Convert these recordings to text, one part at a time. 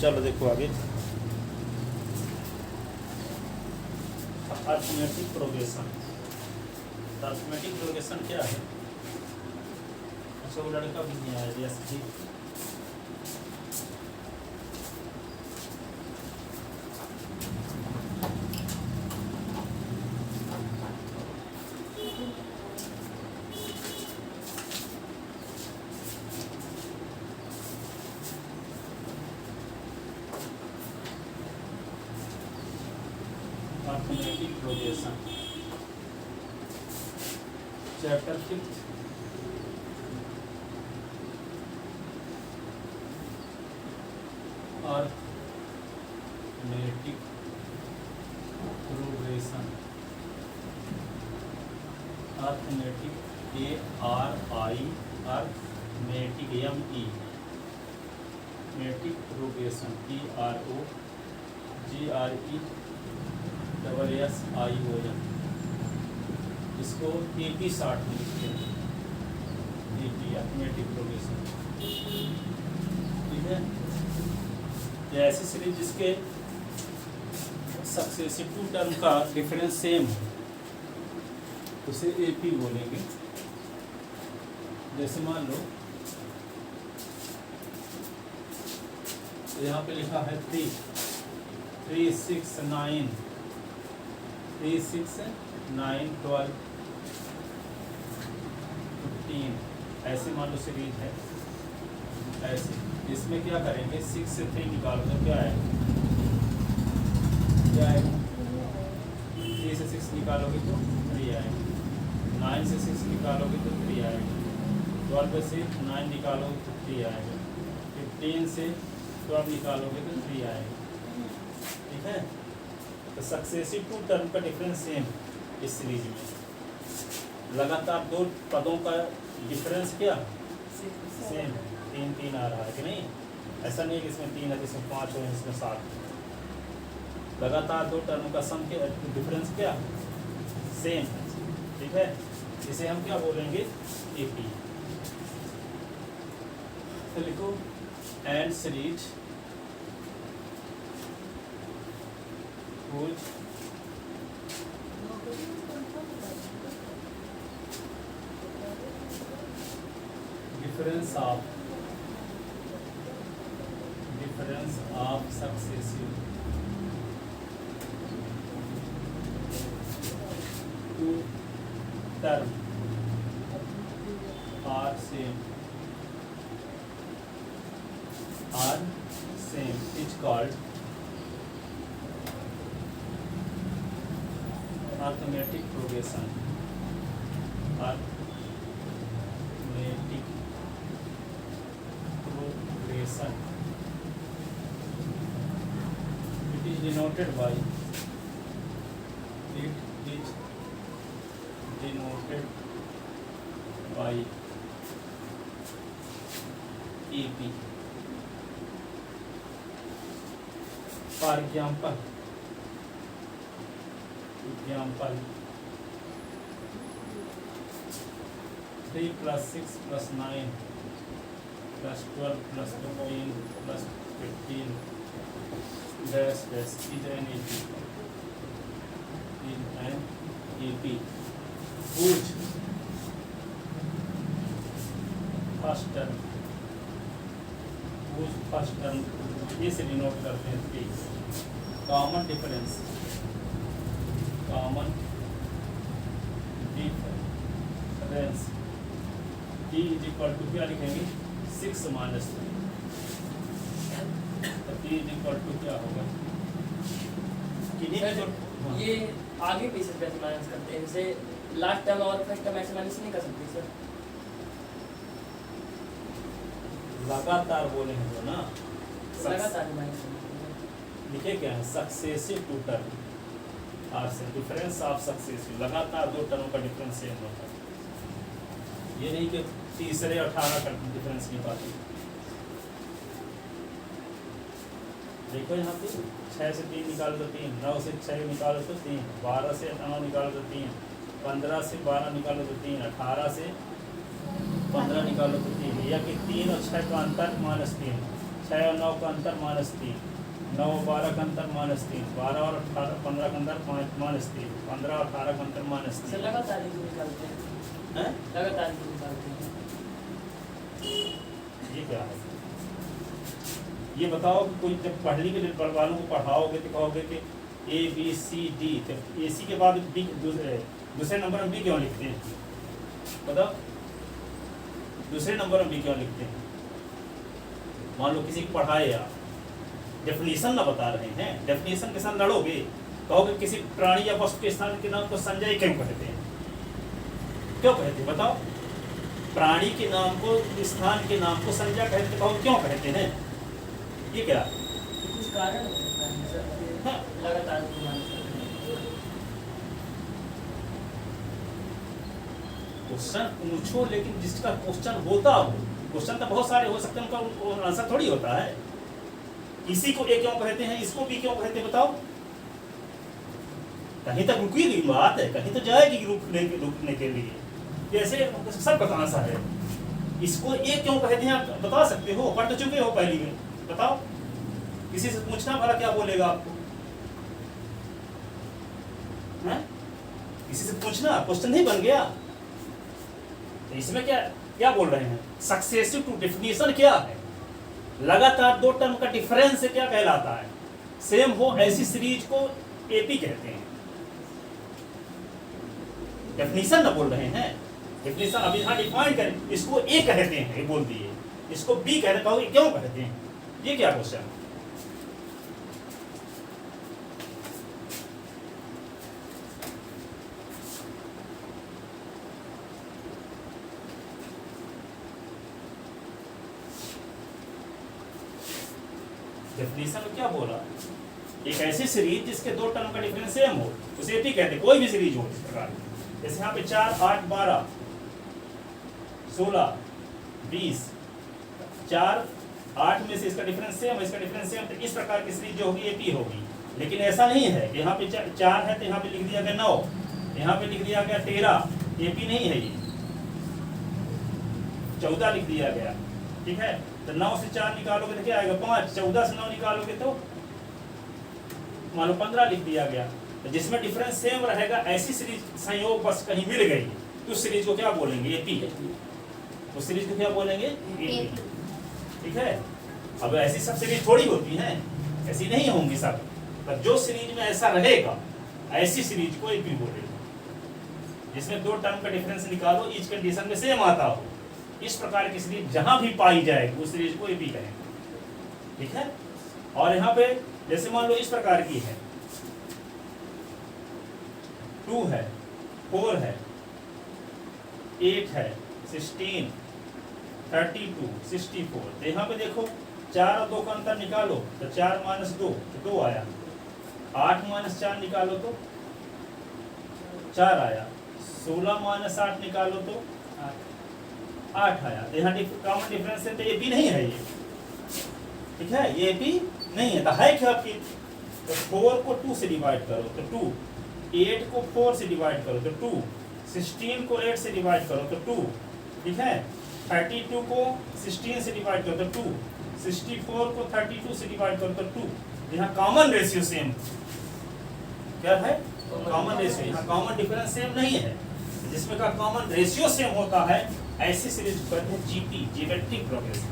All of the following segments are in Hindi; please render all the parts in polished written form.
चलो देखो आगे, अर्थमेटिक प्रोग्रेशन। अर्थमेटिक प्रोग्रेशन क्या है? अच्छा, वो लड़का भी नहीं आया yes ji. Arithmetic progression chapter 5 arithmetic progression. Arithmetic ARI arithmetic ME मेटिक प्रोग्रेशन PROGRESSION। इसको AP शार्ट में लिखते हैं, AP अर्थमेटिक प्रोग्रेशन। ठीक है, ये ऐसी सीरीज जिसके सक्सेसिव टू टर्म का डिफरेंस सेम है उसे AP बोलेंगे। जैसे मान लो यहाँ पे लिखा है 3 6 9 3 6 9 12 15 ऐसे मान लो सीरीज है ऐसे। इसमें क्या करेंगे, 6 से 3 निकालो तो क्या आएगा, 3 से 6 निकालोगे तो 3 आएगा, 9 से 6 निकालोगे तो 3 आएगा, 12 से 9 निकालोगे तो 3 आएगा, 15 से 12 निकालोगे तो 3 आएगा। ठीक है, तो सक्सेसिव टू टर्म का डिफरेंस सेम इस सीरीज में। लगातार दो पदों का डिफरेंस क्या सेम, 3 3 आ रहा है कि नहीं? ऐसा नहीं है कि इसमें 3 है इसमें 5 हो इसमें 7। लगातार दो टर्म का सम के डिफरेंस क्या सेम। ठीक है, इसे हम क्या बोलेंगे, AP। तो लिखो and series whose difference of successive two term are same is called arithmetic progression. Arithmetic progression it is denoted by AP। For example 3 + 6 + 9 + 12 + 15 + 15 dash dash is an AP whose first term इसे डिनोट करते हैं 3। Common difference D is equal to क्या लिखेंगे, 6 - 3। तो D इज इक्वल टू क्या होगा, ये आगे पीछे कैसे माइनस करते हैं, इनसे लास्ट टर्म और फर्स्ट टर्म ऐसे माइनस नहीं कर सकते सर? लगातार बोलेंगे तो ना, लगातार माइनस लिखे क्या है, सक्सेसिव टू टर्म आर से डिफरेंस ऑफ सक्सेसिव। लगातार दो टर्म का डिफरेंस सेम होता है, ये नहीं कि तीसरे 18 का डिफरेंस नहीं पाती। देखो यहाँ पे 6 से 3 निकालो तो 3, 9 से 6 निकालो तो 3, 12 से 9 निकालो तो 3, 15 से 12 निकालो तो 3, 18 से 15 निकालो तो 3। या कि 3 और 6 का अंतर -3, 6 और 9 का अंतर -3, 9 और 12 का अंतर -3, 12 और 18 15 का अंतर -3, 15 और 18 का अंतर सर -3 लगातार ही निकालते हैं, है। लगातार ही निकालते हैं। ये क्या है? ये बताओ कि कोई जब पढ़ने के लिए वालों को पढ़ाओगे तो कहोगे कि ABCD, तो AC के बाद B दूसरे नंबर में B क्यों लिखते हैं? बताओ दूसरे नंबर में B क्यों लिखते हैं? मान लो किसी को पढ़ाए आप, डेफिनेशन ना बता रहे हैं, डेफिनेशन के साथ लड़ोगे, कहोगे किसी प्राणी या वस्तु के स्थान के नाम को संजय क्यों कहते हैं? क्यों कहते हैं बताओ? प्राणी के नाम को, स्थान के नाम को संजय कहते, कहो क्यों कहते हैं? ये क्या? कुछ कारण हो सकता है सर कि हाँ। लगातार निकालते हैं। क्वेश्चन पूछो, लेकिन जिसका क्वेश्चन होता हो, क्वेश्चन तो बहुत सारे हो सकते हैं, उनका आंसर थोड़ी होता है। इसी को ए क्यों कहते हैं, इसको बी क्यों कहते हैं बताओ? कहीं तक रुकी बात है, कहीं तो जाएगी रुकने के लिए। जैसे सबका आंसर है, इसको ए क्यों कहते हैं आप बता सकते हो, पढ़ चुके हो पहली में, बताओ। किसी से पूछना भला क्या बोलेगा आपको? हैं? किसी से पूछना, क्वेश्चन नहीं बन गया। तो इसमें क्या क्या बोल रहे हैं? सक्सेसिव टू डेफिनेशन क्या है? लगातार दो टर्म का डिफरेंस क्या कहलाता है? सेम हो ऐसी सीरीज को एपी कहते हैं। डेफिनेशन ना बोल रहे हैं, डेफिनेशन अभी यहाँ डिफाइन करें, इसको ए कहते हैं, ये बोल दिए, इसको बी कहते हैं, कहोगे क्यों कहते हैं? ये क्या क्वेश्चन? डेफिनेशन में क्या बोला? एक ऐसी सीरीज जिसके दो टर्म का डिफरेंस सेम हो, उसे एपी कहते हैं। कोई भी सीरीज हो इस प्रकार की, जैसे यहाँ पे 4 8 12 16 20, 4 8 में से इसका डिफरेंस सेम है, इसका डिफरेंस सेम, तो इस प्रकार की सीरीज जो होगी एपी होगी। लेकिन ऐसा नहीं है कि यहाँ पे 4 है तो यहाँ पे लिख दिया गया 9, यहाँ पे लिख दिया गया 13, एपी नहीं है ये, 14 लिख दिया गया, ठीक है। तो 9 से 4 निकालोगे तो क्या आएगा 5, 14 से 9 निकालोगे तो मान लो 15 लिख दिया गया। तो जिसमें डिफरेंस सेम रहेगा, ऐसी सीरीज संयोग बस कहीं मिल गई तो उस सीरीज को क्या बोलेंगे? एपी। उस सीरीज को क्या बोलेंगे? एपी, ठीक है। अब ऐसी सब सीरीज थोड़ी होती हैं, ऐसी नहीं होंगी सब, पर जो सीरीज में ऐसा रहेगा ऐसी सीरीज को एपी बोलेंगे। जिसमें दो टर्म का डिफरेंस निकालो, ईच कंडीशन में सेम आता हो, इस प्रकार की सीरीज जहां भी पाई जाएगी उस सीरीज को एपी कहेंगे, ठीक है। और यहाँ पे जैसे मान लो इस प्रकार की है, 2 है, 4 है, 8 है, 16, 32, 64। तो यहाँ पे देखो 4 और 2 का अंतर निकालो तो 4 - 2 तो 2 आया, 8 - 4 निकालो तो 4 आया, 16 - 8 निकालो तो 8 आया। तो यहाँ कॉमन डिफरेंस है, तो एपी नहीं है ये, ठीक है, ये एपी नहीं है। तो है क्या आपकी? तो 4 को 2 से डिवाइड करो तो 2, 8 को 4 से डिवाइड करो तो 2, 16 को 8 से डिवाइड करो तो 2, ठीक है। 32 को 16 से डिवाइड करो तो 2, 64 को 32 से डिवाइड करो तो 2। यहाँ कॉमन रेशियो सेम, क्या है? Common ratio. यहाँ कॉमन डिफरेंस सेम नहीं है, जिसमें का कॉमन रेशियो सेम होता है ऐसी सीरीज को कहते हैं जीपी, ज्योमेट्रिक प्रोग्रेशन।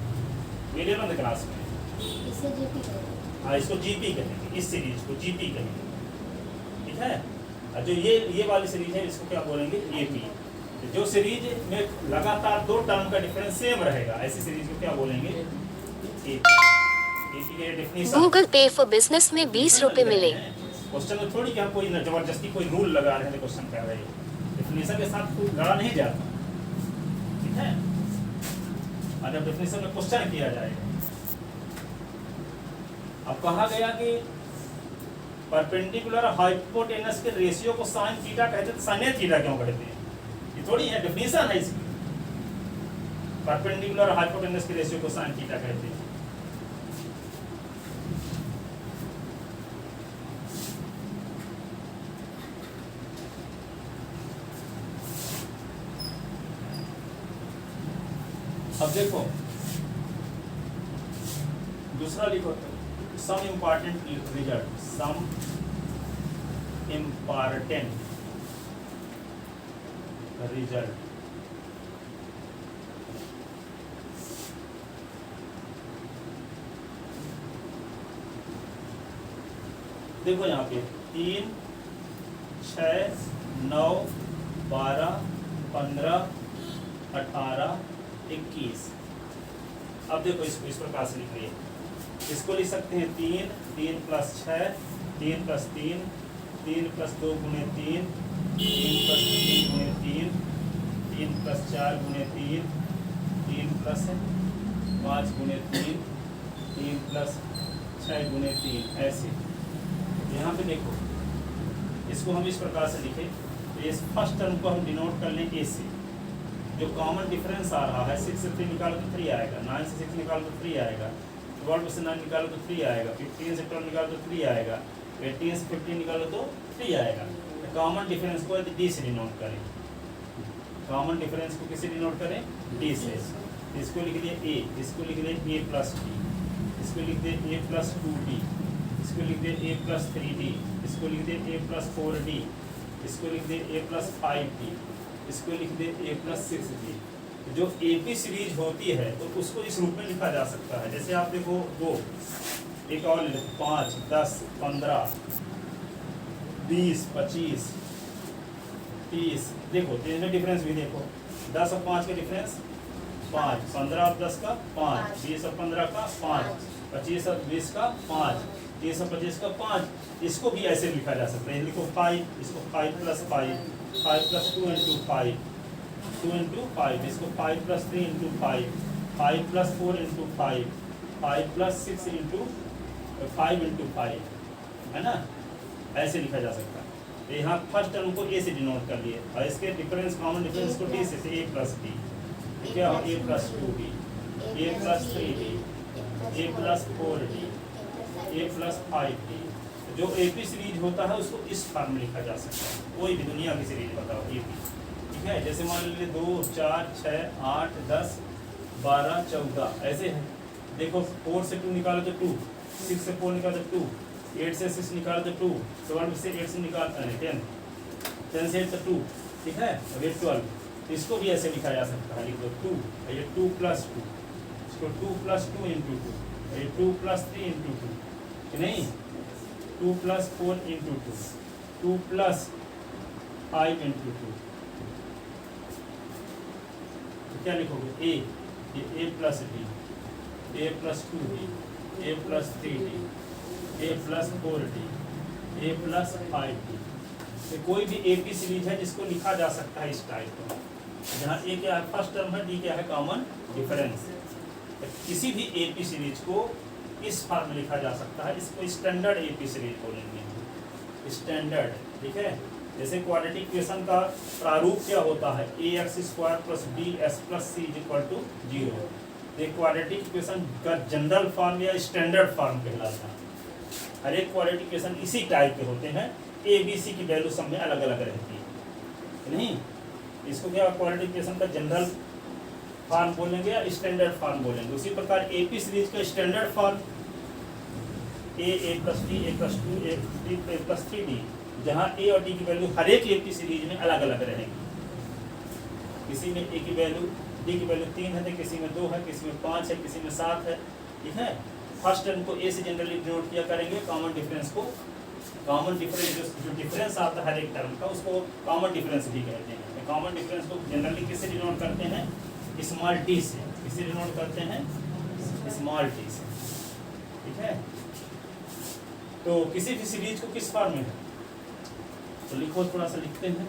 वीडियो में क्लास में इसे जीपी कहते हैं। हाँ, इसको जीपी कहेंगे, इस सीरीज को जीपी कहेंगे, ठीक है। और जो ये वाली सीरीज है इसको क्या बोलेंगे? एपी। तो जो सीरीज में लगातार दो टर्म का डिफरेंस सेम रहेगा ऐसी सीरीज को क्या बोलेंगे? एपी। एपी के डेफिनेशन गूगल पे फॉर बिजनेस में 20 रुपए मिले। क्वेश्चन में थोड़ी कि हम कोई जबरदस्ती कोई रूल लगा रहे हैं तो क्वेश्चन कर रहे हैं, डेफिनेशन के साथ कोई लड़ा नहीं जाता, ठीक है। और जब डेफिनेशन में क्वेश्चन किया जाएगा, अब कहा गया कि परपेंडिकुलर हाइपोटेनस के रेशियो को साइन थीटा कहते हैं, तो साइन थीटा क्यों कहते हैं? ये थोड़ी है, डेफिनेशन है इसकी। परपेंडिकुलर हाइपोटेनस के रेशियो को साइन थीटा कहते हैं। अब देखो दूसरा लिखो some important result, some important result. देखो यहाँ पे 3, 6, 9, 12, 15, 18, 21। अब देखो इसको इस प्रकार से लिख रही है, इसको लिख सकते हैं 3, 3 + 6, 3 + 3, 3 + 2 × 3, 3 + 3 × 3, 3 + 4 × 3, 3 + 5 × 3, 3 + 6 × 3, ऐसे। यहाँ पे देखो इसको हम इस प्रकार से लिखें, तो इस फर्स्ट टर्म को हम डिनोट कर लें ए से। जो कॉमन डिफरेंस आ रहा है 6 से 3 निकालो तो 3 आएगा, 9 से 6 निकालो तो 3 आएगा, 12 से 9 निकालो तो 3 आएगा, 15 से 12 निकालो तो 3 आएगा, 18 से 15 निकालो तो 3 आएगा। तो कॉमन डिफरेंस को यदि डी से डिनोट करें, कॉमन डिफरेंस को किसे डिनोट करें, डी से। इसको लिख दिए ए, इसको लिख दिए a + d, इसको लिख दिए a + 2d, इसको लिख दिए a + 3d, इसको लिख दिए a + 4d, इसको लिख दिए a + 5d, इसको लिख दिए a + 6d। जो AP सीरीज होती है तो उसको इस रूप में लिखा जा सकता है। जैसे आप देखो 2, एक और 5, 10, 15, 20, 25, 30। देखो इसमें डिफरेंस भी देखो, 10 और 5 का डिफरेंस 5, 15 और 10 का 5, 20 और 15 का 5, 25 और 20 का 5, 30 और 25 का 5। इसको भी ऐसे लिखा जा सकता है, लिखो 5, इसको 5 + 5, 5 + 2 × 5, 2 × 5, इसको 5 + 3 × 5, 5 + 4 × 5, 5 + 6 × 5 × 5, है ना, ऐसे लिखा जा सकता है। तो यहाँ फर्स्ट टर्म को ए से डिनोट कर लिए और इसके डिफरेंस कॉमन डिफरेंस को डी से a + d, क्या हो a + 2d, a + 3d, a + 4d, a + 5d। जो AP सीरीज होता है उसको इस फॉर्म में लिखा जा सकता है। कोई भी दुनिया की सीरीज बताओ AP, ठीक है। जैसे मान लीजिए 2, 4, 6, 8, 10, 12, 14 ऐसे है। देखो 4 से 2 निकालो तो 2, 6 से 4 निकालो तो 2, 8 से 6 निकालो तो 2, 12 से 8 से निकालते हैं 10, 10 से 8 तो 2, ठीक है। अब ये 12, इसको भी ऐसे लिखा जा सकता है, लिख दो 2, ये 2 + 2, इसको 2 + 2 × 2, ये 2 + 3 × 2, कि नहीं, 2 + 4 × 2, 2 + 5 × 2। तो क्या लिखोगे a, ये a + d, a + 2d, a + 3d, a + 4d, a + 5d। तो कोई भी AP सीरीज है जिसको लिखा जा सकता है इस टाइप का, जहाँ a क्या है फर्स्ट टर्म है, d क्या है कॉमन डिफरेंस। तो किसी भी AP सीरीज को इस फॉर्म में लिखा जा सकता है, इसको स्टैंडर्ड AP सीरीज बोलेंगे, स्टैंडर्ड, ठीक है। जैसे क्वाड्रेटिक इक्वेशन का प्रारूप क्या होता है, ax² + bs + c = 0। ये क्वाड्रेटिक इक्वेशन का जनरल फॉर्म या स्टैंडर्ड फॉर्म कहलाता है। हर एक क्वाड्रेटिक इक्वेशन इसी टाइप के होते हैं, a b c की वैल्यू सब में अलग अलग रहती है, नहीं। इसको क्या क्वाड्रेटिक इक्वेशन का जनरल फॉर्म बोलेंगे या स्टैंडर्ड फॉर्म बोलेंगे। उसी प्रकार AP सीरीज का standard form a + d, a + 2, a + 3d, जहाँ a और d की वैल्यू हर एक AP सीरीज में अलग अलग रहेगी। किसी में a की वैल्यू, d की वैल्यू 3 है, तो किसी में 2 है, किसी में 5 है, किसी में 7 है, ठीक है। फर्स्ट टर्म को a से जनरली डिनोट किया करेंगे, कॉमन डिफरेंस को, कॉमन डिफरेंस जो डिफरेंस आता है हर एक टर्म का उसको कॉमन डिफरेंस भी कहते हैं। कॉमन डिफरेंस को जनरली किससे डिनोट करते हैं, स्मॉल t से। किससे डिनोट करते हैं, स्मॉल t से, ठीक है। तो किसी भी सीरीज को किस फॉर्म में है, तो लिखो, थोड़ा सा लिखते हैं।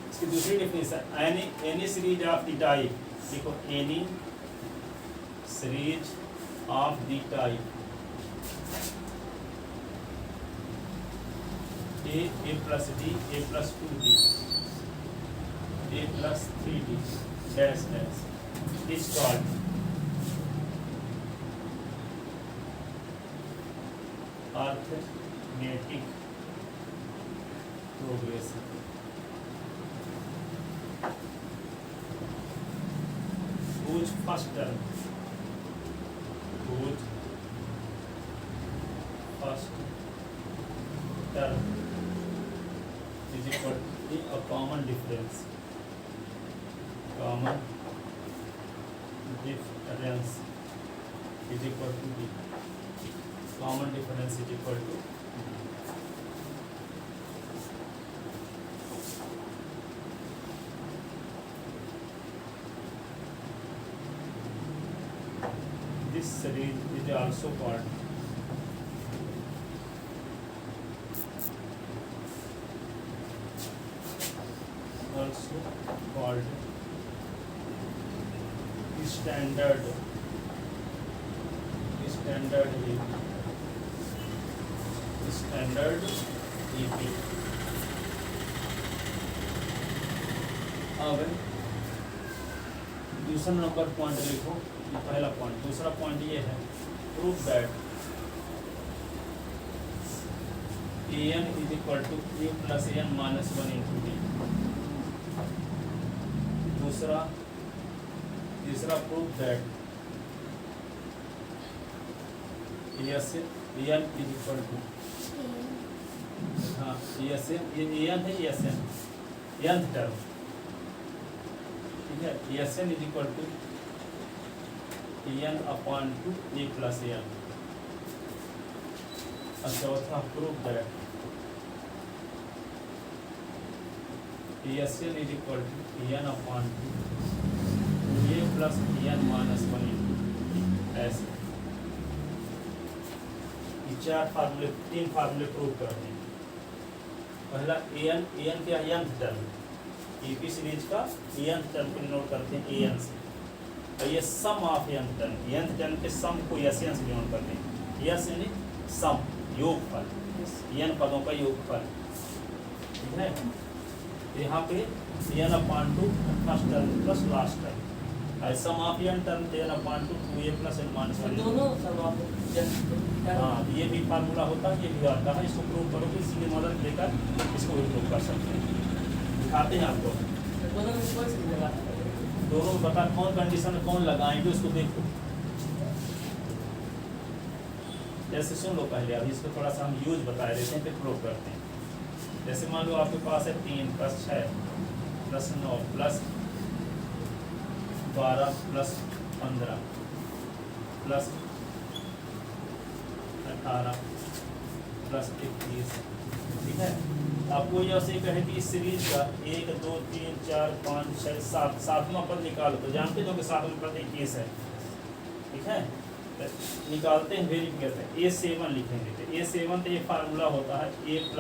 इसकी दूसरी definition, any series of the type, लिखो any series of the type a + d, a + 2d, a + 3d dash dash is called arithmetic progression। whose first term whose first term is equal to a common difference is equal to b. Common difference is equal to this series is also called standard EP. अब दूसरा नंबर पॉइंट लिखो, ये पहला पॉइंट। दूसरा पॉइंट ये है, prove that an is equal to a plus an minus 1 into b। तीसरा prove that an is equal to हाँ ये an है, nth टर्म, ठीक है। an is equal to n upon 2 a plus n। और चौथा prove that an is equal to n upon 2 a plus n minus 1 into ऐसे। ये तीन फार्मूले प्रूव करते हैं। पहला an क्या है, nth टर्म, ईपी सीरीज का nth टर्म को डिनोट करते हैं an से। और ये सम ऑफ nth टर्म के सम को s से डिनोट करते हैं। s यानी सम, योगफल, n पदों का योगफल, ठीक है। यहाँ पे n upon 2 first term plus last term, sum of n term n upon 2 2a plus n minus 1। दोनों सम ऑफ हाँ, ये भी फार्मूला होता है, ये भी आता है। इसको प्रूव करोगे, इसी की मदद लेकर इसको भी प्रूव कर सकते हैं। दिखाते हैं आपको दोनों में कोई सी लगा, दोनों में बता कौन कंडीशन में कौन लगाएंगे उसको देखो। जैसे सुन लो पहले, अभी इसको थोड़ा सा हम यूज बता देते हैं, फिर प्रूव करते हैं। जैसे मान लो आपके पास है 3 + 6 + 9 + 12 + 15 + 18 + 21, ठीक है। आपको यह से कहे कि इस सीरीज का 1 2 3 4 5 6 7 सातवां पद निकालो, तो जानते हो कि सातवां पद 21 है, ठीक है। निकालते हैं, वेरी करते हैं। A7 लिखेंगे, तो A7 तो ये फार्मूला होता है a +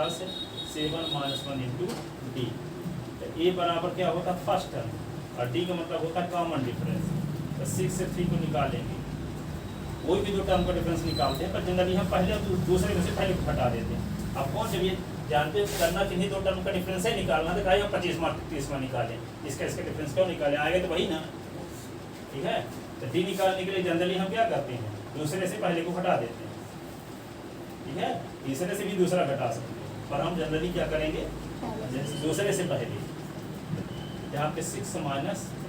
7 - 1 into d। तो a बराबर क्या होता है, फर्स्ट टर्म, और d का मतलब होता है कॉमन डिफरेंस। तो 6 से 3 को निकालेंगे, कोई भी दो टर्म का डिफरेंस निकालते हैं, पर जनरली हम पहले दूसरे में से पहले को हटा देते हैं। अब कौन, जब ये जानते हो करना किन्हीं दो टर्म का डिफरेंस है निकालना, तो कहीं हम 25वां 30वां निकालें, इसका डिफरेंस क्यों निकालें, आएगा तो वही ना, ठीक है। तो डी निकालने के लिए जनरली हम क्या करते हैं, दूसरे से पहले को हटा देते हैं, ठीक है। तीसरे से भी दूसरा घटा सकते हैं, पर हम जनरली क्या करेंगे, दूसरे से पहले। यहाँ पे 6 -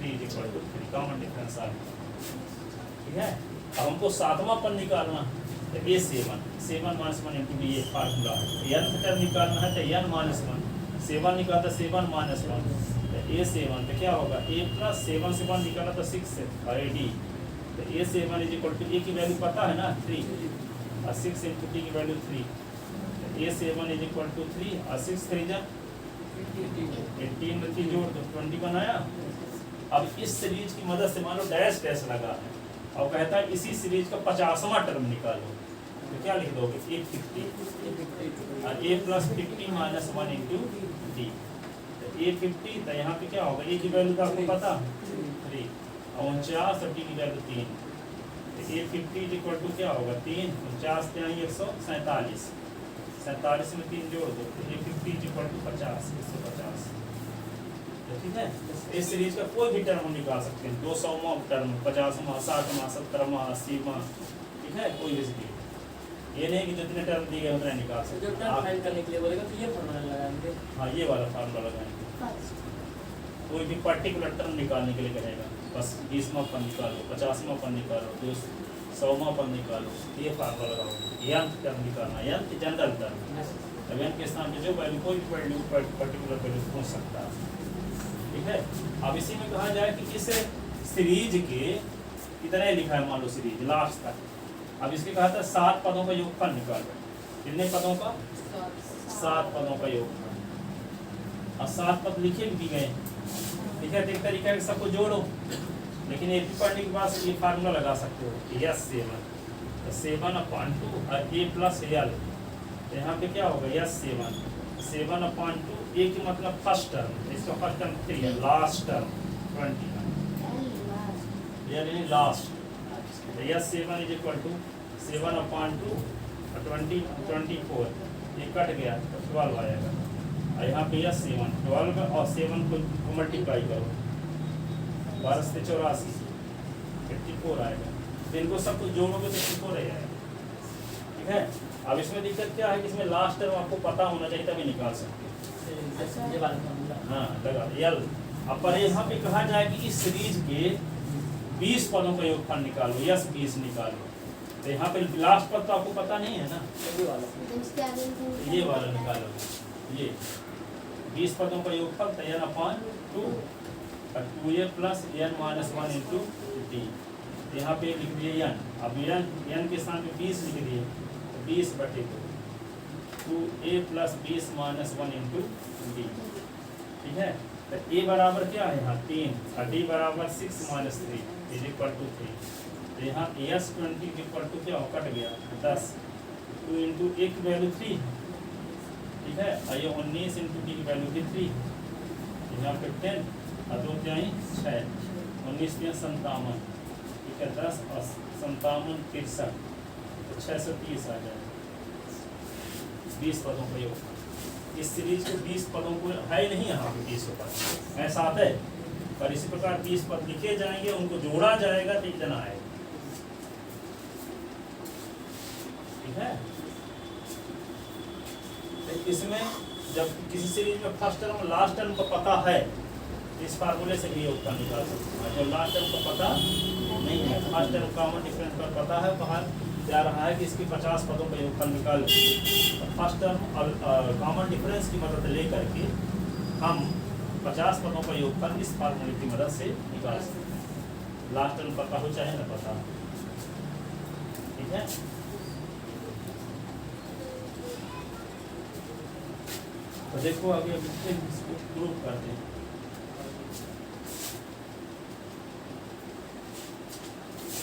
3 = 3 कॉमन डिफरेंस आ गया, ठीक है। अब हमको सातवां पद निकालना, तो A7 7 - 1 into b, ये फार्मूला है। nth टर्म निकालना है तो n - 1, 7 निकाला तो 7 - 1, तो A7 तो क्या होगा, a + 7 से 1 निकाला तो 6 है, और d तो A7 = a की वैल्यू पता है ना 3, और 6 into t की वैल्यू 3। तो A7 = 3, और 6 × 3 = 18 में 3 जोड़ दो 20 बनाया। अब इस सीरीज की मदद से मान लो डैश लगा है, और कहता है इसी सीरीज का 50वां टर्म निकालो, तो क्या लिख दोगे, 850, और a + 50 - 1 into d। तो 850, तो यहाँ पे क्या होगा, a की वैल्यू तो आपको पता 3, और 49 और d की वैल्यू 3। तो 850 = क्या होगा, 3 49 147, 47 में 3 जोड़ दो, तो 850 = 50, 150, ठीक है। इस सीरीज का कोई भी टर्म हम निकाल सकते हैं, 200वां टर्म, 50वां, 60वां, 70वां, 80वां, ठीक है, कोई भी सीरीज। ये नहीं कि जितने टर्म दिए गए उतने निकाल सकते जब टर्म फाइंड करने के लिए बोलेगा तो ये फार्मूला लगाएंगे। हाँ, ये वाला फार्मूला लगाएंगे। कोई भी पर्टिकुलर टर्म निकालने के लिए कहेगा, बस 20वां पद निकालो, 50वां पद निकालो, 100वां पद निकालो, ये फार्मूला लगाओ, यंथ टर्म निकालना, यंथ जनरल टर्म। अब यंथ के स्थान पे जो वैल्यू, कोई वैल्यू पर्टिकुलर वैल्यू पहुंच सकता है, ठीक है। अब इसी में कहा जाए कि इस सीरीज के कितने लिखा है, मान लो सीरीज लास्ट तक। अब इसके कहा था 7 पदों का योगफल निकालो, कितने पदों का, 7 पदों का योगफल। और 7 पद लिखे भी गए, ठीक है। एक तरीका है कि सबको जोड़ो, लेकिन एपी पढ़ने के बाद ये फार्मूला लगा सकते हो, यस 7/2 और ए प्लस एल। यहाँ पे क्या होगा, यस 7/2, ए की मतलब फर्स्ट टर्म, इसका फर्स्ट टर्म 3 है, लास्ट टर्म 20 यानी लास्ट। यस 7/2 7/2 और 24, ये कट गया तो 12 आएगा। और यहाँ पे यस 7 12 और 7 को मल्टीप्लाई करो, 12 से 84 54 आएगा। तो इनको सब कुछ जोड़ोगे तो 54 आएगा, ठीक है। अब इसमें दिक्कत क्या है कि इसमें लास्ट टर्म आपको पता होना चाहिए तभी निकाल सकते हो। ये वाला फॉर्मूला। हाँ लगा यल। अब पर यहाँ पे कहा जाए कि इस सीरीज के 20 पदों का योगफल निकालो, यस 20 निकालो। तो यहाँ पे लास्ट पद तो आपको पता नहीं है ना, ये वाला। तो इसके आगे ये वाला निकालो, ये 20 पदों का योगफल तो n/2 और 2a plus n minus 1 into D. यहाँ पे लिख दिए n, अब n के स्थान पे 20 लिख दिए, 20/2 2a plus 20 minus 1 into D, ठीक है। तो a बराबर क्या है यहाँ 3 और d बराबर 6 माइनस 3 इज इक्वल टू 3। तो यहाँ s 20 इक्वल टू क्या हो, कट गया 10, 2 इंटू a की वैल्यू 3, ठीक है। और ये 19 इंटू डी की वैल्यू भी 3, यहाँ पे 10 और 2 6, 19 3 57, ठीक है। 10 और 57 63, तो 630 आ जाए 20 पदों का योग। इस सीरीज के 20 पदों को है नहीं यहाँ पे 20 पद ऐसा आता है, पर इसी प्रकार 20 पद लिखे जाएंगे, उनको जोड़ा जाएगा तो इतना आएगा, ठीक है। इसमें जब किसी सीरीज में फर्स्ट टर्म लास्ट टर्म का पता है, इस फार्मूले से भी योगफल निकाल सकते हैं। जब लास्ट टर्म का पता नहीं है, फर्स्ट टर्म कॉमन डिफरेंस पर पता है, बाहर जा रहा है कि इसकी 50 पदों का योगफल निकाल, तो फर्स्ट टर्म और कॉमन डिफरेंस की मदद लेकर के हम 50 पदों का योगफल इस फार्मूले की मदद से निकाल सकते हैं, लास्ट टर्म पता हो चाहे न पता, ठीक है। तो देखो अभी इसको प्रूफ करते हैं।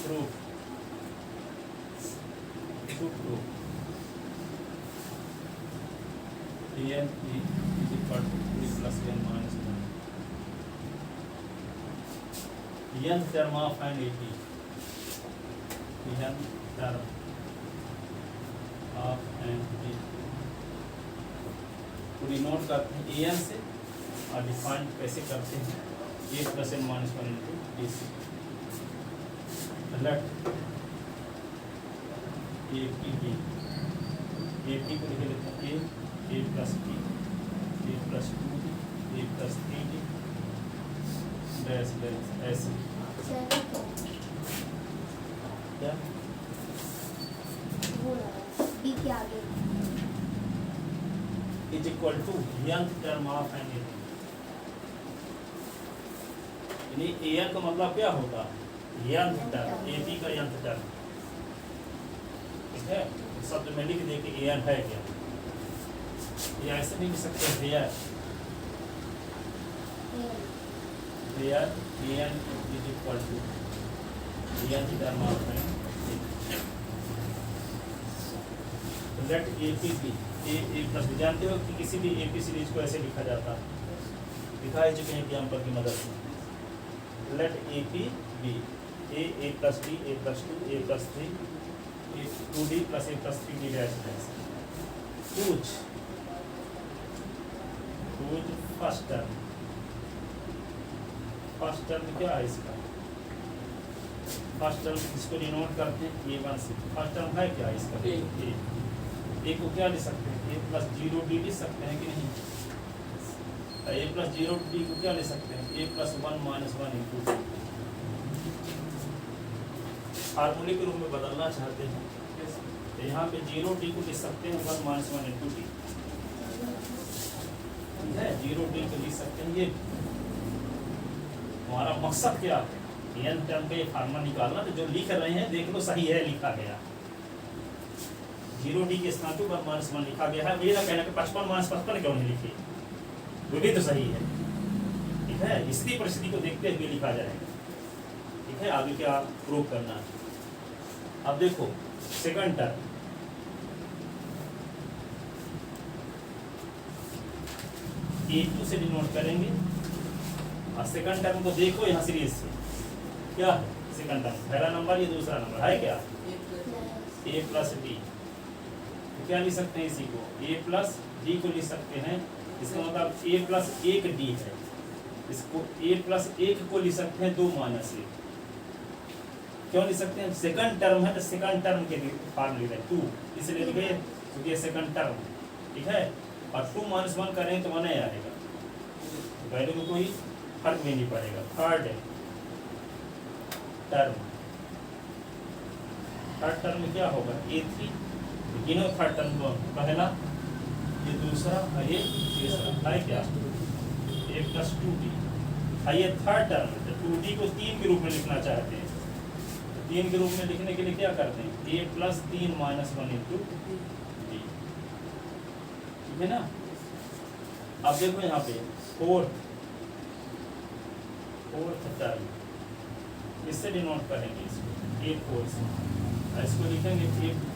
Proof n is equal to 3 plus n minus 1. Nth term of an AP. Nth term of an AP. पूरी नोट करते हैं an से और डिफाइन कैसे करते हैं, a plus n minus 1 into dc। Let AP को लिख लेते हैं a plus b, a plus 2b, a plus 3b dash dash ऐसे क्या बी के आगे is equal to nth term of N A. यानी an का मतलब क्या होता है, nth टर्म, ab का nth टर्म, ठीक है। शब्द में लिख दे कि an है क्या, ये ऐसे नहीं लिख सकते where an is equal to nth term of N. Let AP B, A plus B, जानते हो कि किसी भी AP सीरीज को ऐसे लिखा जाता है, दिखाई चुके हैं एग्जाम्पल की मदद से। Let AP B a plus b, a plus 2, a plus 3, 2d plus a plus 3d dash dash। पूछ फर्स्ट टर्म क्या है इसका, फर्स्ट टर्म इसको डिनोट करते हैं a1 से। फर्स्ट टर्म है क्या इसका, a को क्या लिख सकते हैं, a प्लस 0d लिख सकते हैं कि नहीं, a प्लस 0d को क्या लिख सकते हैं, a प्लस 1 माइनस 1 इंटू। फार्मूले के रूप में बदलना चाहते हैं तो यहाँ पे 0t को लिख सकते हैं 1 - 1 × t, ठीक है, 0t को लिख सकते हैं। ये हमारा मकसद क्या है, n टर्म का ये फार्मूला निकालना, तो जो लिख रहे हैं देख लो सही है लिखा गया, 0t के स्थान पे 1 - 1 लिखा गया है। ये ना कहना कि 55 - 55 क्यों नहीं लिखी, वो भी तो सही है, ठीक है। स्थिति परिस्थिति को देखते हुए लिखा जाएगा, ठीक है। आगे क्या प्रूव करना है, अब देखो सेकंड टर्म, A2 से डिनोट करेंगे और सेकंड टर्म को देखो यहाँ सीरीज से क्या है, सेकंड टर्म पहला नंबर, ये दूसरा नंबर है क्या, a + d, तो क्या लिख सकते हैं इसी को, a + d को लिख सकते हैं, इसका मतलब a + 1 d है, इसको a + 1 को लिख सकते हैं 2 - 1, क्यों लिख सकते हैं, सेकंड टर्म है तो सेकंड टर्म के फार्मूले में 2 इसलिए लिखे क्योंकि ये सेकंड टर्म, ठीक है, और 2 - 1 करें तो 1 ही आएगा, वैल्यू में कोई फर्क भी नहीं पड़ेगा। थर्ड टर्म में क्या होगा, a3, गिनो थर्ड टर्म को, पहला ये दूसरा और ये तीसरा है क्या, a + 2d, ये थर्ड टर्म है, तो 2d को 3 के रूप में लिखना चाहते हैं, 3 के रूप में लिखने के लिए क्या करते हैं, a + 3 - 1 × d, ठीक है ना। अब देखो यहाँ पे फोर्थ टर्म, इससे डिनोट करेंगे इसको, a4 से, और इसको लिखेंगे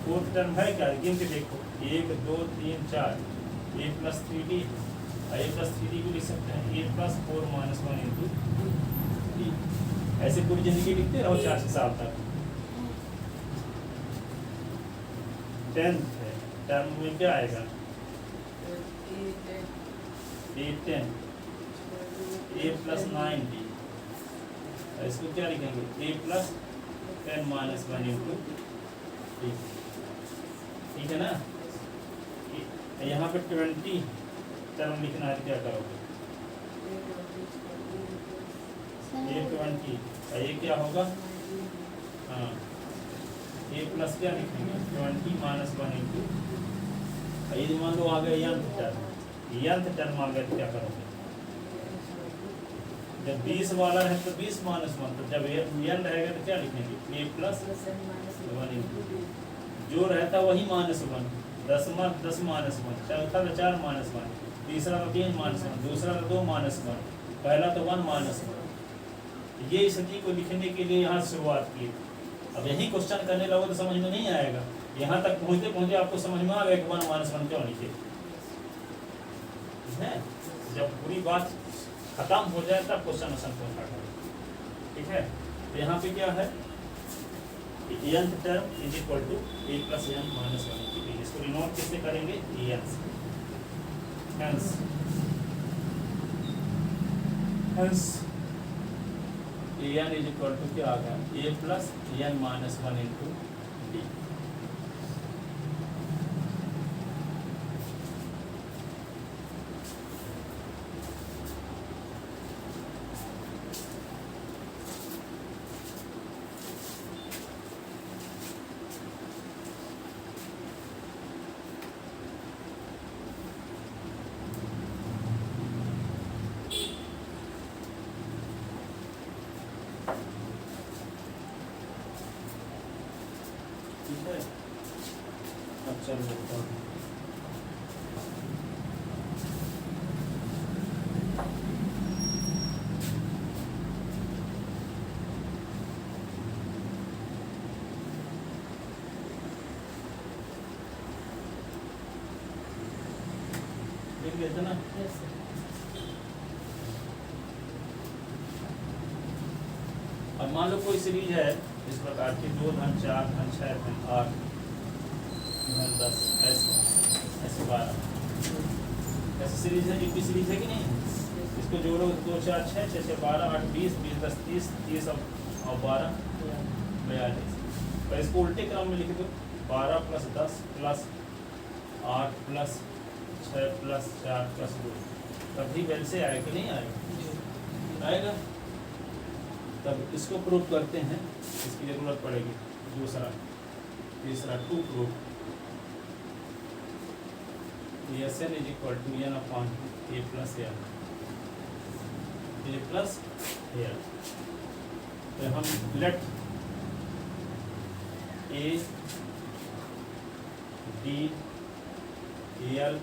फोर्थ टर्म है क्या, गिन के देखो 1 2 3 4, a + 3d, a + 3d को लिख सकते हैं a + 4 - 1 × d, ऐसे पूरी जिंदगी लिखते रहो 4 से 7 तक। 10th है टर्म में क्या आएगा, a10, a + 9d, इसको क्या लिखेंगे, a + 10 - 1 × d, ठीक है ना। यहाँ पे 20 टर्म लिखना है तो क्या करोगे, a20, ये क्या होगा, हाँ a + क्या लिखेंगे 20 - 1 × यदि मान लो आ गया यंथ टर्म आ गया तो क्या करोगे, जब 20 वाला है तो 20 - 1, तो जब n रहेगा तो क्या लिखेंगे, a + 1 × जो रहता वही -1, 10 - 1, चौथा तो 4 - 1, तीसरा तो 3 - 1, दूसरा तो 2 - 1, पहला तो 1 - 1, ये स्थिति को लिखने के लिए यहाँ शुरुआत की। अब यही क्वेश्चन करने लगो तो समझ में नहीं आएगा, यहाँ तक पहुँचते पहुँचते आपको समझ में आ गया कि 1 - 1 क्यों लिखे है। जब पूरी बात खत्म हो जाए तब क्वेश्चन पहुँचा, ठीक है। तो यहाँ पे क्या है, nth term = a + n - 1 × d, इसको डिनोट किससे करेंगे, n से, hence an = क्या आ गया, a + n - 1 × d, ठीक है। अब चल लेता हूँ, देख लेते ना। अब मान लो कोई सीरीज है इस प्रकार की 2 धन 4 धन 6 धन 8 धन 10 ऐसे 12 ऐसी सीरीज है, यूपी सीरीज है कि नहीं, इसको जोड़ो 2 4 6 6 6 12 8 20 20 10 30 30 और 12 42, पर इसको उल्टे क्रम में लिख दो, 12 + 10 + 8 + 6 + 4 + 2, तभी वेल से आएगा कि नहीं आएगा, आएगा। तब इसको प्रूव करते हैं, इसकी ज़रूरत पड़ेगी। दूसरा तीसरा to proof Sn is equal to n upon a plus l तो हम let a d l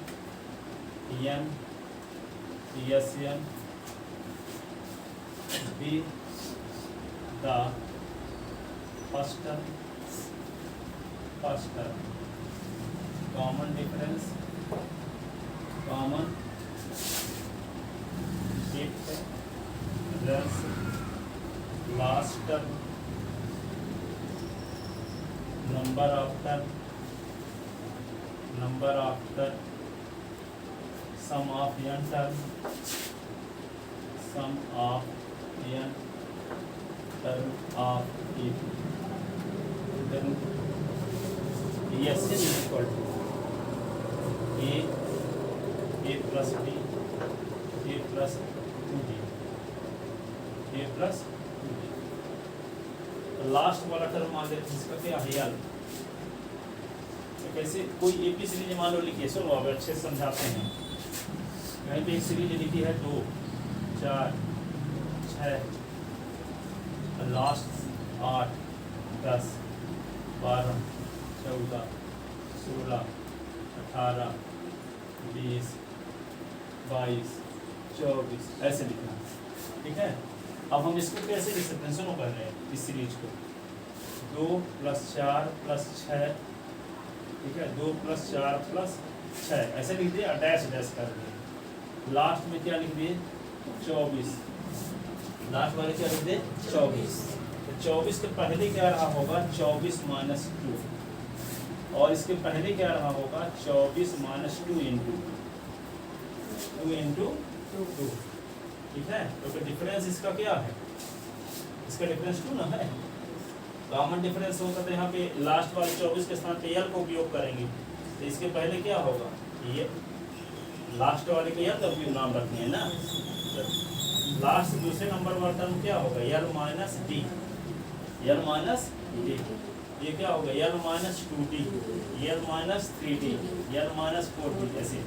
n Sn be the first term common difference last term number of term sum of n term of it then Sn is equal to a plus b a plus 2b तो लास्ट वाला टर्म मान लेते हैं इसका क्या है यल तो कैसे कोई एपी सीरीज मान लो लिखिए सुनो अब अच्छे से समझाते हैं कहीं पे एक सीरीज लिखी है 2 4 6 लास्ट 8 10 12 14 16 18 20 22 24 ऐसे लिखना ठीक है। अब हम इसको कैसे लिख सकते हैं सुनो कर रहे हैं इस सीरीज को 2 + 4 + 6 ठीक है 2 + 4 + 6 ऐसे लिख दिए डैश कर दिए लास्ट में क्या लिख दिए 24 लास्ट वाले क्या लिख दिए 24 तो 24 के पहले क्या रहा होगा 24 - 2 और इसके पहले क्या रहा होगा 24 - 2 × 2 ठीक है। तो डिफरेंस इसका क्या है इसका डिफरेंस 2 ना है कॉमन डिफरेंस होगा तो यहाँ पे लास्ट वाले 24 के स्थान पे यल को उपयोग करेंगे तो इसके पहले क्या होगा ये लास्ट वाले के यल का उपयोग नाम रखनी है ना तो लास्ट दूसरे नंबर वाला टर्म क्या होगा यल माइनस डी ये क्या होगा यल माइनस 2d यल माइनस 3d यल माइनस 4d ऐसे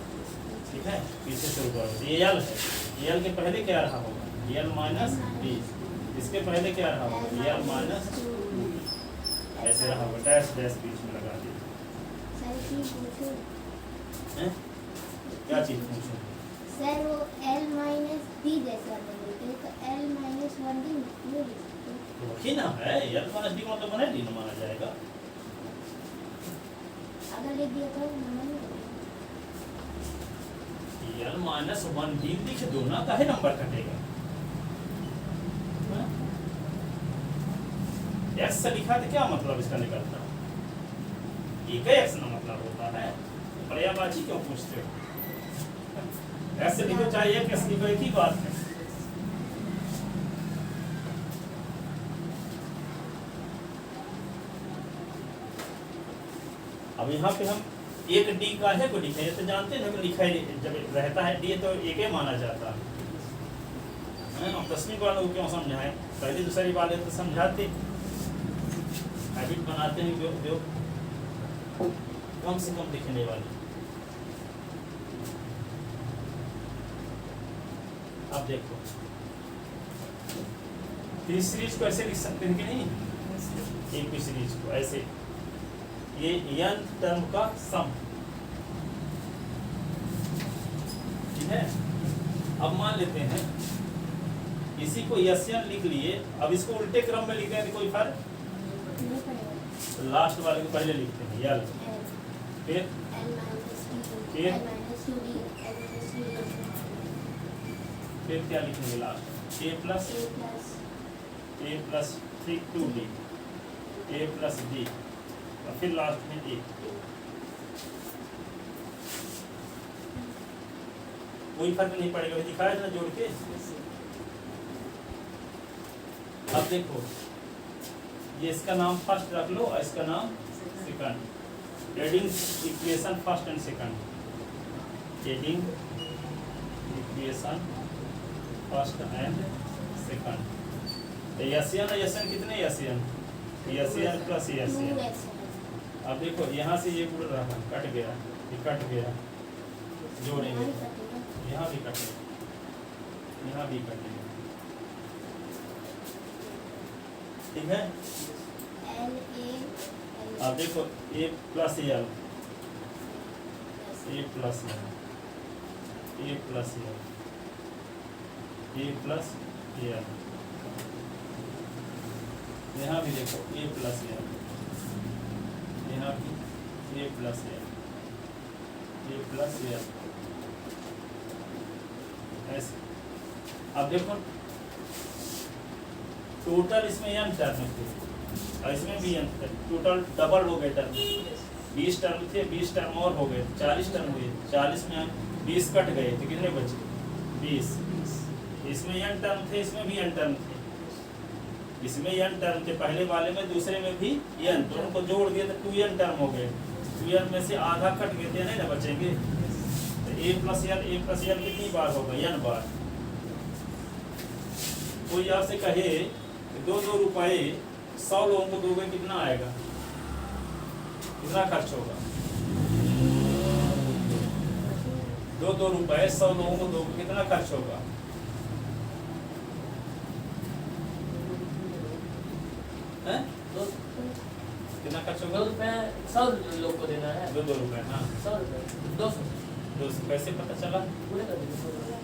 ठीक है पीछे शुरू करो ये यल है यल के पहले क्या रहा होगा यल माइनस डी इसके पहले क्या रहा होगा यल माइनस ऐसे रहा होगा डैश बीच में लगा दिया क्या चीज पूछो सर वो l - d जैसा बोलते हैं तो l - 1d नहीं वही ना है यल माइनस डी मतलब बना डी ना माना जाएगा अगर लिख दिया तो नंबर यल माइनस 1d लिख दो ना काहे नंबर कटेगा एक्स से लिखा तो क्या मतलब इसका निकलता एक ही एक्स ना मतलब होता है पर्यायवाची क्यों पूछते हो ऐसे लिखो चाहे एक एक्स लिखो एक ही बात है अब यहाँ पे हम एक डी का है को लिखे तो जानते हैं लिखा है जब रहता है डी तो एक ही माना जाता है हम 10वीं वालों को क्यों समझाएं पहली दूसरी वाले तो समझाते हैबिट बनाते हैं जो कम से कम लिखने वाले अब देखो इस सीरीज को ऐसे लिख सकते हैं कि नहीं एक भी सीरीज को ऐसे ये n टर्म का सम ठीक है। अब मान लेते हैं इसी को Sn लिख लिए अब इसको उल्टे क्रम में लिखते हैं तो कोई फर्क तो लास्ट वाले को पहले लिखते हैं यल फिर क्या लिखेंगे last a + 2d a + d और फिर लास्ट में a कोई फर्क नहीं पड़ेगा दिखाया ना जोड़ के। अब देखो ये इसका नाम फर्स्ट रख लो और इसका नाम second adding equation first and second adding equation first and second तो Sn कितने Sn S N plus S N. 2SN अब देखो यहाँ से ये उड़ रहा कट गया, ये कट गया, जोड़ेंगे यहाँ भी कटेगा, यहाँ भी कटेगा, ठीक है। LA अब देखो ए प्लस एल, ए प्लस एल, ए प्लस एल, ए प्लस एल, यहाँ भी देखो ए प्लस एल, यहाँ भी ए प्लस एल, ए प्लस एल, ऐसे। अब देखो टोटल इसमें एन टर्म थे और इसमें भी एन थे, टोटल डबल हो गए टर्म, 20 टर्म थे, 20 टर्म और हो गए, 40 टर्म हुए, 40 में 20 कट गए तो कितने बचे? 20। इसमें एन टर्म थे, इसमें भी एन टर्म थे, इसमें एन टर्म थे पहले वाले में, दूसरे में भी एन, तो उनको जोड़ दिए तो 2n टर्म हो गए, 2n में से आधा कट गए थे, नहीं ना बचेंगे। तो a प्लस एल कितनी बार होगा? n बार। कोई आपसे कहे 2 रुपए 100 लोगों को दोगे कितना आएगा, कितना खर्च होगा? 2 रुपए 100 लोगों को दोगे कितना खर्च होगा? हैं? कितना खर्च होगा? 2 रुपए 100 लोग को देना है। 2 रुपए, हाँ 100 रुपए 200 200 कैसे पता चला? पूरे कर दीजिए।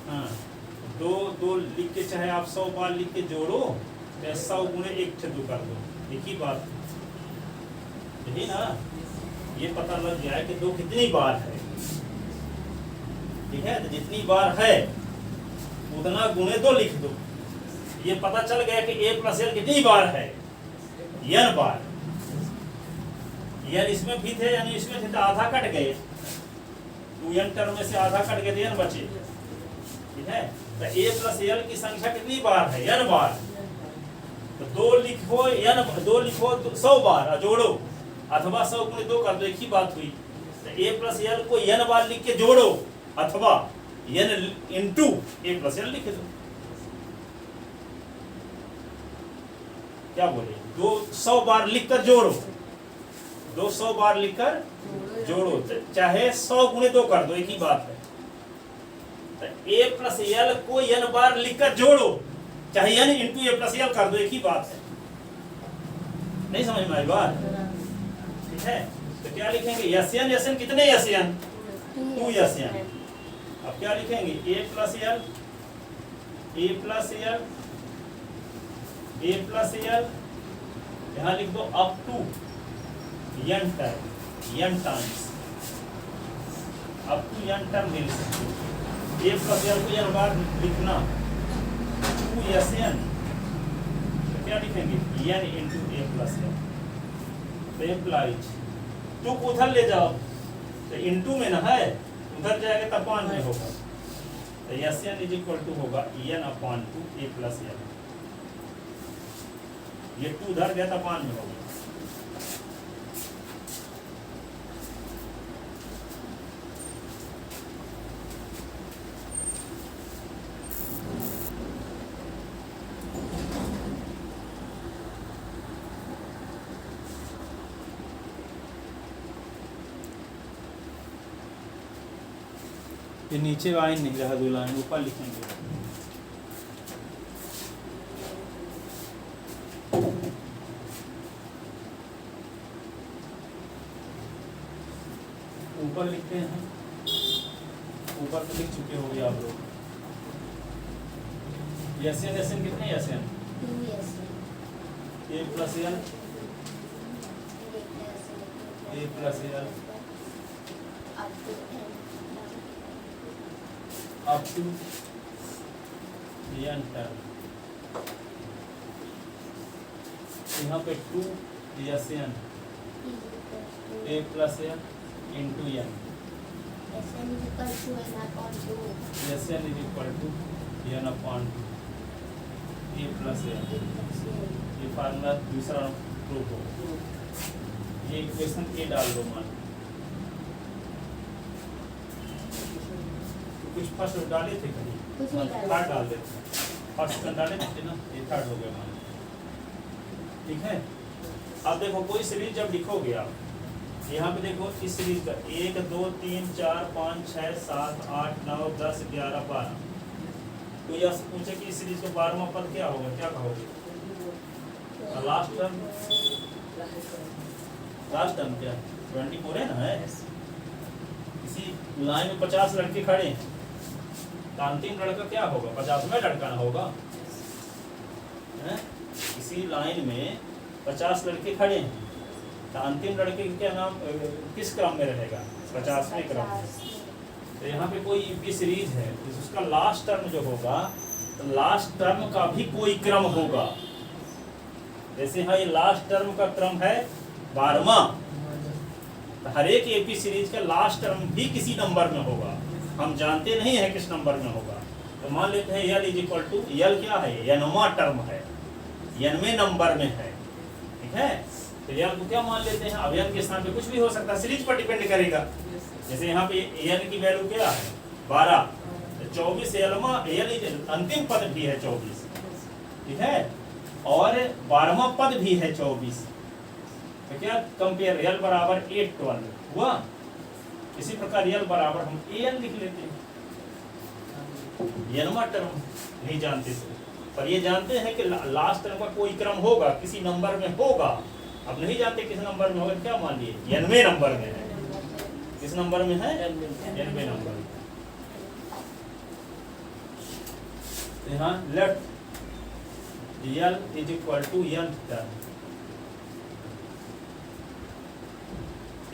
हाँ, 2 लिख के चाहे आप 100 बार लिख के जोड़ो, या 100 गुणे 1 से 2 कर दो, एक ही बात, यही ना। ये पता लग गया है कि 2 कितनी बार है, ठीक है। तो जितनी बार है उतना गुणे 2 लिख दो, ये पता चल गया कि a प्लस एल कितनी बार है, n बार। n इसमें भी थे, यानी इसमें थे तो आधा कट गए, 2n टर्म में से आधा कट गए तो n बचे, ठीक है। तो a प्लस एल की संख्या कितनी बार है? n बार। तो 2 लिखो n, 2 लिखो 100 बार और जोड़ो, अथवा 100 गुणे 2 कर दो, एक ही बात हुई। तो a प्लस एल को n बार लिख के जोड़ो, अथवा n into a plus L लिख दो। क्या बोले? 200 बार लिखकर जोड़ो, 200 बार लिखकर जोड़ो, चाहे 100 गुणे 2 कर दो, एक ही बात है। तो a प्लस एल को n बार लिखकर जोड़ो, चाहे n into a plus L कर दो, एक ही बात है। नहीं समझ में आई बात? ठीक है। तो क्या लिखेंगे? Sn कितने Sn? 2 Sn। अब क्या लिखेंगे? a plus L, a plus L, a plus L, यहाँ लिख दो up to n term, n terms, up to n term मिल सकते हो। a प्लस एल को n बार लिखना, 2 Sn, तो क्या लिखेंगे? n into a plus L. तो एप्लाइज 2 को उधर ले जाओ, तो इंटू में ना है, उधर जाएगा तो अपान में होगा। तो Sn इज इक्वल टू होगा n upon 2 a plus L. ये 2 उधर गया तो अपान में होगा। ये नीचे लाइन नहीं रहा, 2 लाइन ऊपर लिखेंगे। ऊपर लिखते हैं, ऊपर तो लिख चुके होंगे आप लोग। Sn कितने Sn? 2SN a plus L, a plus L up to n term. यहाँ पे 2 Sn a plus L into n। Sn is equal to n upon 2 Sn is equal to n upon 2 a plus L. ये फार्मूला दूसरा प्रूफ हो, ये इक्वेशन ए डाल दो मान। तो कुछ फर्स्ट डाले थे कहीं, कुछ नहीं डाले। थर्ड डाल देते, फर्स्ट डाले थे ना, ये थर्ड हो गया मान। ठीक है। अब देखो कोई सीरीज जब लिखोगे आप, यहाँ पे देखो इस सीरीज का 1 2 3 4 5 6 7 8 9 10 11 12, तो यह पूछे कि इस सीरीज का 12वां पद क्या होगा, क्या कहोगे? लास्ट टर्म, लास्ट टर्म क्या 24 है ना, है। इसी लाइन में 50 लड़के खड़े हैं, तो अंतिम लड़का क्या होगा? 50वां लड़का ना होगा, है? इसी लाइन में 50 लड़के खड़े हैं, तो अंतिम लड़के का क्या नाम, किस क्रम में रहेगा? 50वें क्रम में। तो यहाँ पे कोई यूपी सीरीज है, तो उसका लास्ट टर्म जो होगा, तो लास्ट टर्म का भी कोई क्रम होगा। जैसे हाँ ये लास्ट टर्म का क्रम है 12वां, तो हर एक एपी सीरीज का लास्ट टर्म भी किसी नंबर में होगा, हम जानते नहीं है किस नंबर में होगा। तो मान लेते हैं यल इज इक्वल टू, यल क्या है? n वां टर्म है, n वें नंबर में है, ठीक है। तो यल को क्या मान लेते हैं? अब यल के स्थान पे कुछ भी हो सकता है, सीरीज पर डिपेंड करेगा। जैसे यहाँ पे n की वैल्यू क्या है? 12, तो 24 यल अंतिम पद भी है 24, ठीक है, और 12वां पद भी है 24। तो क्या कंपेयर, यल बराबर 8 12 हुआ। इसी प्रकार यल बराबर हम an लिख लेते हैं, n वां टर्म नहीं जानते थे, पर ये जानते हैं कि लास्ट टर्म का कोई क्रम होगा, किसी नंबर में होगा। अब नहीं जानते किस नंबर में होगा, क्या मान लिए? n वें नंबर में है। किस नंबर में है? n वें नंबर में। यहाँ left L is equal to n term,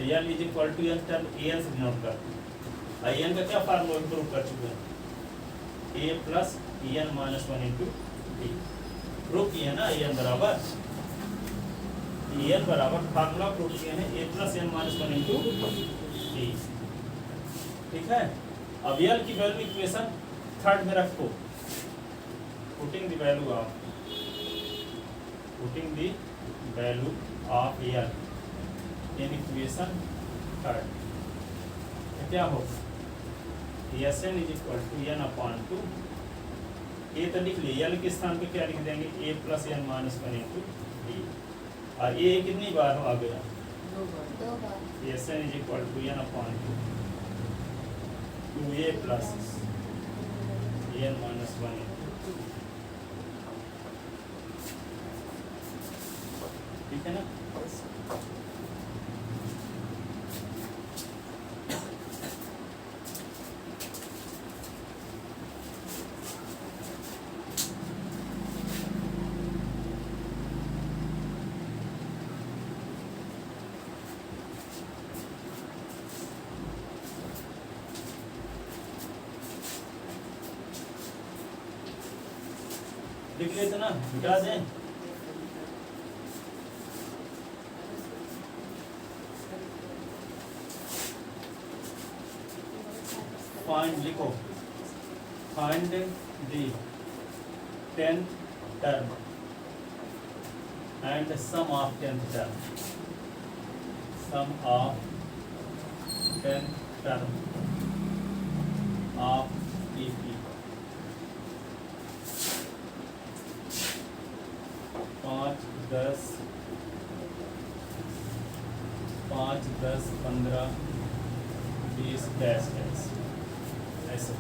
L is equal to n term an से डिनोट करते हैं। n का क्या फार्मूला इंप्रूव कर चुके हैं? a plus en minus 1 into D. Prove किए ना en बराबर, en बराबर फार्मूला प्रूव किए हैं a plus n minus 1 into D, ठीक है। अब यल की वैल्यू इक्वेशन थर्ड में रखो, putting the value of, putting the value of L in equation third, क्या होगा? Sn is equal to n upon 2, A तो लिख लिए, यल के स्थान पे क्या लिख देंगे? a plus n minus 1 into D, और a कितनी बार आ गया? 2 बार। Sn is equal to n upon 2a plus n minus 1 into, ठीक है ना। लिख लेते ना, मिटा दें। फाइंड लिखो, find the 10th term and sum of 10th term, sum of 10th term of EP। 5 10 15 20 dash dash ऐसे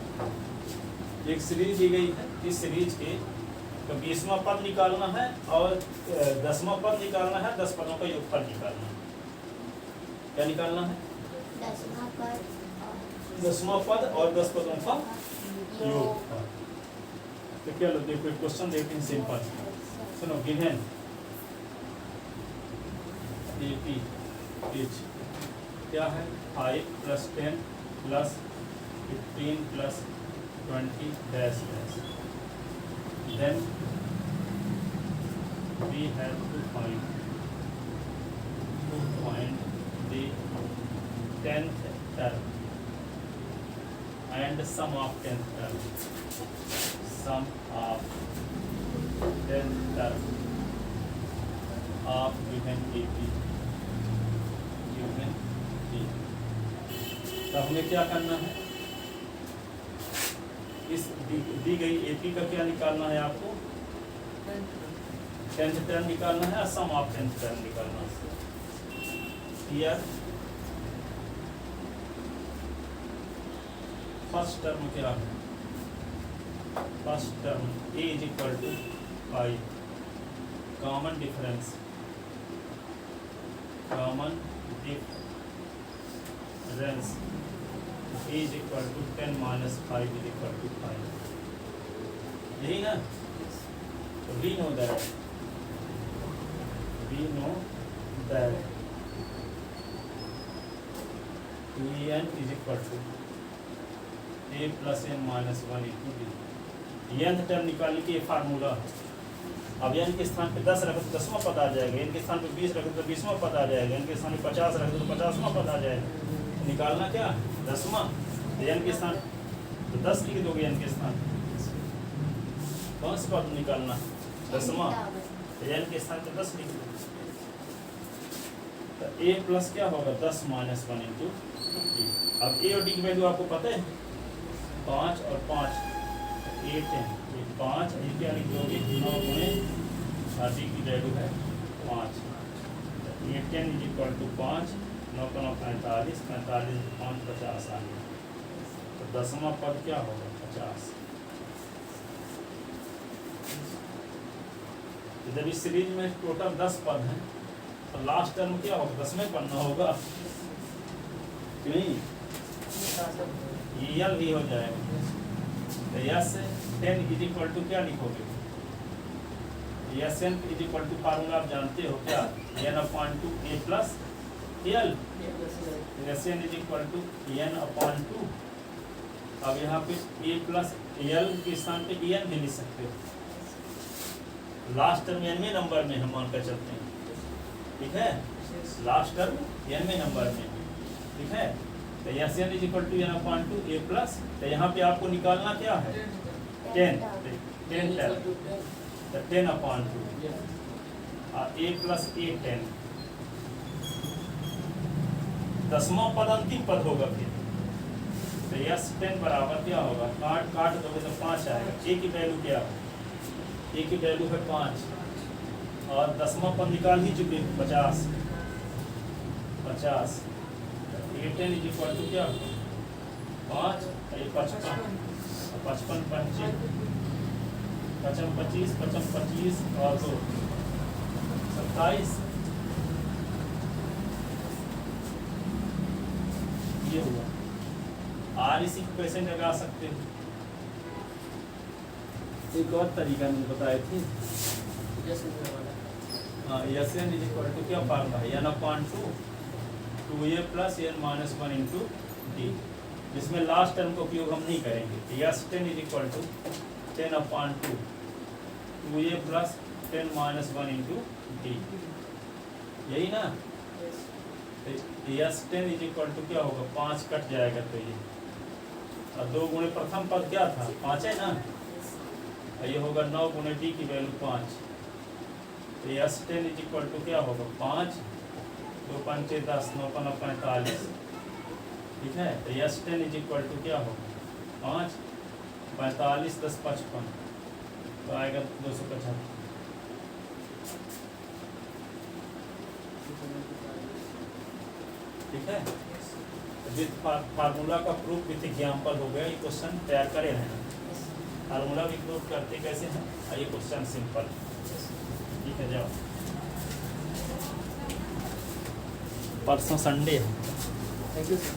एक सीरीज दी गई है। इस सीरीज के तो 20वां पद निकालना है और 10वां पद निकालना है, 10 पदों का योगफल निकालना है। क्या निकालना है? 10वां पद और 10 पदों का योगफल। तो क्या लो, देखो क्वेश्चन देखते हैं, सिंपल सुनो। गिवन AP इज क्या है? 5 + 10 + 15 + 20 dash dash. Then we have to find the 10th term and sum of 10th term. Sum of 10th term of given AP. Given A. तो हमें क्या करना है? इस दी गई AP का क्या निकालना है आपको? टेंथ टर्म निकालना है, सम ऑफ टेंथ टर्म निकालना है। क्लियर? फर्स्ट टर्म क्या है? First term a is equal to 5, common difference, common difference a is equal to 10 minus 5 is equal to 5, यही ना? तो we know that n is equal to a plus n minus 1 into b। nth term निकालने के फार्मूला है। अब n के स्थान पे 10 रखे तो 10वां पद आ जाएगा, n के स्थान पे 20 रखे तो 20वां पद आ जाएगा, n के स्थान पे 50 रखे तो 50वां पद आ जाएगा। निकालना क्या? 10वां। तो n के स्थान तो 10 लिख दोगे, n के स्थान कौन सा पद निकालना? 10वां। तो n के स्थान पे 10 लिख दो। तो a प्लस क्या होगा? 10 माइनस 1 इंटू डी। अब a और d की वैल्यू आपको पता है, 5 और 5 8 है, ये 5 ये क्या लिख दोगे? 9 गुणे d की वैल्यू है 5। 8 10 इज इक्वल टू 5, 9 का 9 45, 45 5 50 आ गया। तो 10वां पद क्या होगा? 50। तो जब इस सीरीज में टोटल 10 पद हैं तो लास्ट टर्म क्या होगा? 10वें पन्ना होगा, नहीं? यल भी हो जाएगा। तो यस 10 इज इक्वल टू क्या लिखोगे? S N is equal to formula आप जानते हो क्या? n upon two a plus L. S N is equal to n upon two. अब यहाँ पे a प्लस यल के स्थान पे en भी लिख सकते हो। लास्ट टर्म nवें नंबर में हम मान कर चलते हैं, ठीक है? लास्ट टर्म nवें नंबर में, ठीक है? तो S N is equal to n upon two a plus, तो यहाँ पे आपको निकालना क्या है? 10 upon two a plus a 10। 10वां पद अंतिम पद होगा फिर। तो यस 10 बराबर क्या होगा? काट दोगे तो 5 आएगा। a की वैल्यू क्या है? a की वैल्यू है 5 और 10वां पद निकाल ही चुके 50। 8 10 इज इक्वल टू क्या? 5 ये 55, 55 25 और 2 27। ये हुआ। और इसी को कैसे लगा सकते हो? एक और तरीका मैंने बताए थे। हाँ, S N is equal to क्या फार्मूला है? n upon 2a plus n minus 1 into D, जिसमें लास्ट टर्म का उपयोग हम नहीं करेंगे। S 10 is equal to 10 upon 2a plus 10 minus 1 into D, यही ना? यस 10 इज इक्वल टू क्या होगा? 5 कट जाएगा तो ये, और 2 गुणे प्रथम पद क्या था? 5 है ना? ये होगा 9 गुणे डी की वैल्यू 5। तो यस 10 इज इक्वल टू क्या होगा? 5 2 5 10 9 9 45, ठीक है? तो यस 10 इज इक्वल टू क्या होगा? 5 45 10 55, तो आएगा 275, ठीक है? विथ फार्मूला का प्रूफ विथ एग्जाम्पल हो गया। ये क्वेश्चन तैयार करे रहना। फार्मूला भी प्रूफ करते कैसे हैं? ये क्वेश्चन सिंपल, ठीक है? जाओ, परसों संडे है। Thank you sir.